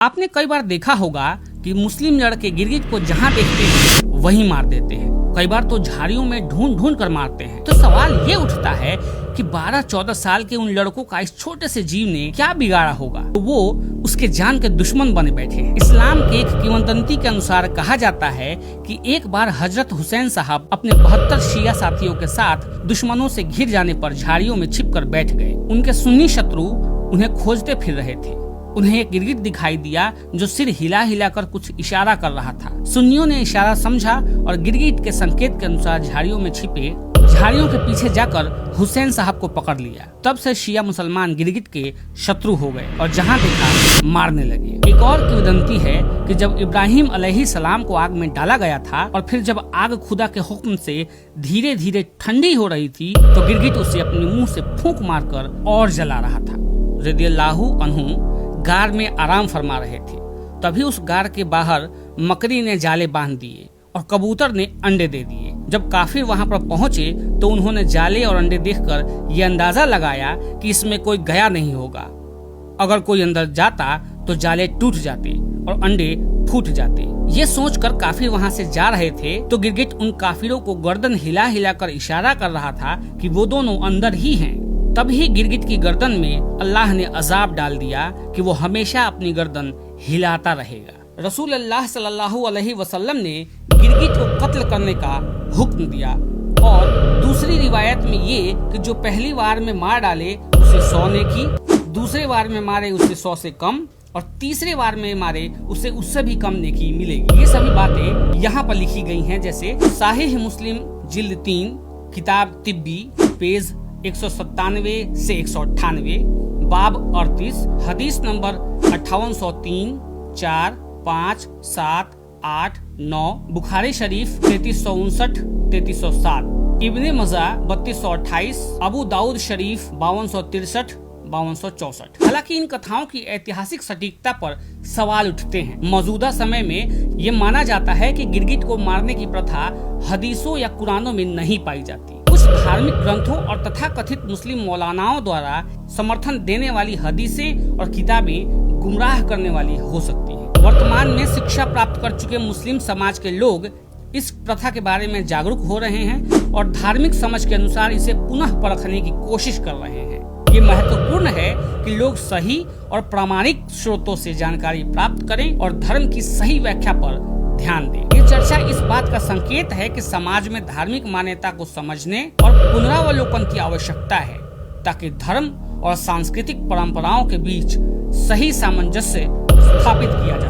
आपने कई बार देखा होगा कि मुस्लिम लड़के गिरगिट को जहाँ देखते हैं वहीं मार देते हैं। कई बार तो झाड़ियों में ढूंढ ढूंढ कर मारते हैं। तो सवाल ये उठता है कि 12-14 साल के उन लड़कों का इस छोटे से जीव ने क्या बिगाड़ा होगा तो वो उसके जान के दुश्मन बने बैठे हैं। इस्लाम के एक किंवदंती के अनुसार कहा जाता है कि एक बार हजरत हुसैन साहब अपने 72 शिया साथियों के साथ दुश्मनों से घिर जाने पर झाड़ियों में छिप कर बैठ गए। उनके सुन्नी शत्रु उन्हें खोजते फिर रहे थे। उन्हें एक गिरगिट दिखाई दिया जो सिर हिला हिला कर कुछ इशारा कर रहा था। सुन्नियों ने इशारा समझा और गिरगिट के संकेत के अनुसार झाड़ियों में छिपे झाड़ियों के पीछे जाकर हुसैन साहब को पकड़ लिया। तब से शिया मुसलमान गिरगिट के शत्रु हो गए और जहां देखा मारने लगे। एक और किंवदंती है कि जब इब्राहिम अलैहिस्सलाम को आग में डाला गया था और फिर जब आग खुदा के हुक्म से धीरे धीरे ठंडी हो रही थी तो गिरगिट उसे अपने मुंह से फूंक मारकर और जला रहा था। रदियल्लाहु अन्हु गार में आराम फरमा रहे थे। तभी उस गार के बाहर मकड़ी ने जाले बांध दिए और कबूतर ने अंडे दे दिए। जब काफिर वहां पर पहुंचे तो उन्होंने जाले और अंडे देखकर ये अंदाजा लगाया कि इसमें कोई गया नहीं होगा। अगर कोई अंदर जाता तो जाले टूट जाते और अंडे फूट जाते। ये सोचकर काफिर वहां से जा रहे थे तो गिरगिट उन काफिरों को गर्दन हिला हिला कर इशारा कर रहा था कि वो दोनों अंदर ही हैं। तभी गिरगिट की गर्दन में अल्लाह ने अजाब डाल दिया कि वो हमेशा अपनी गर्दन हिलाता रहेगा। रसूल अल्लाह सल्लल्लाहु अलैहि वसल्लम ने गिरगिट को कत्ल करने का हुक्म दिया और दूसरी रिवायत में ये कि जो पहली बार में मार डाले उसे 100 नेकी, दूसरे बार में मारे उसे 100 से कम और तीसरे बार में मारे उसे उससे भी कम नेकी मिलेगी। ये सभी बातें यहाँ पर लिखी गई हैं, जैसे साहिह मुस्लिम जिल्द 3 किताब तिब्बी पेज 197 से 198, बाब 38, हदीस नंबर 5803, 4, 5, 7, 8, 9, बुखारी शरीफ 3359, 3307, इब्ने मजा 3228, अबू दाऊद शरीफ 5263, 5264। हालांकि इन कथाओं की ऐतिहासिक सटीकता पर सवाल उठते हैं। मौजूदा समय में ये माना जाता है कि गिरगिट को मारने की प्रथा हदीसों या कुरानों में नहीं पाई जाती। कुछ धार्मिक ग्रंथों और तथाकथित मुस्लिम मौलानाओं द्वारा समर्थन देने वाली हदीसें और किताबें गुमराह करने वाली हो सकती हैं। वर्तमान में शिक्षा प्राप्त कर चुके मुस्लिम समाज के लोग इस प्रथा के बारे में जागरूक हो रहे हैं और धार्मिक समझ के अनुसार इसे पुनः परखने की कोशिश कर रहे हैं। ये महत्वपूर्ण है कि लोग सही और प्रामाणिक स्रोतों से जानकारी प्राप्त करें और धर्म की सही व्याख्या पर ध्यान दें। ये चर्चा इस बात का संकेत है कि समाज में धार्मिक मान्यता को समझने और पुनरावलोकन की आवश्यकता है ताकि धर्म और सांस्कृतिक परंपराओं के बीच सही सामंजस्य स्थापित किया जा सके।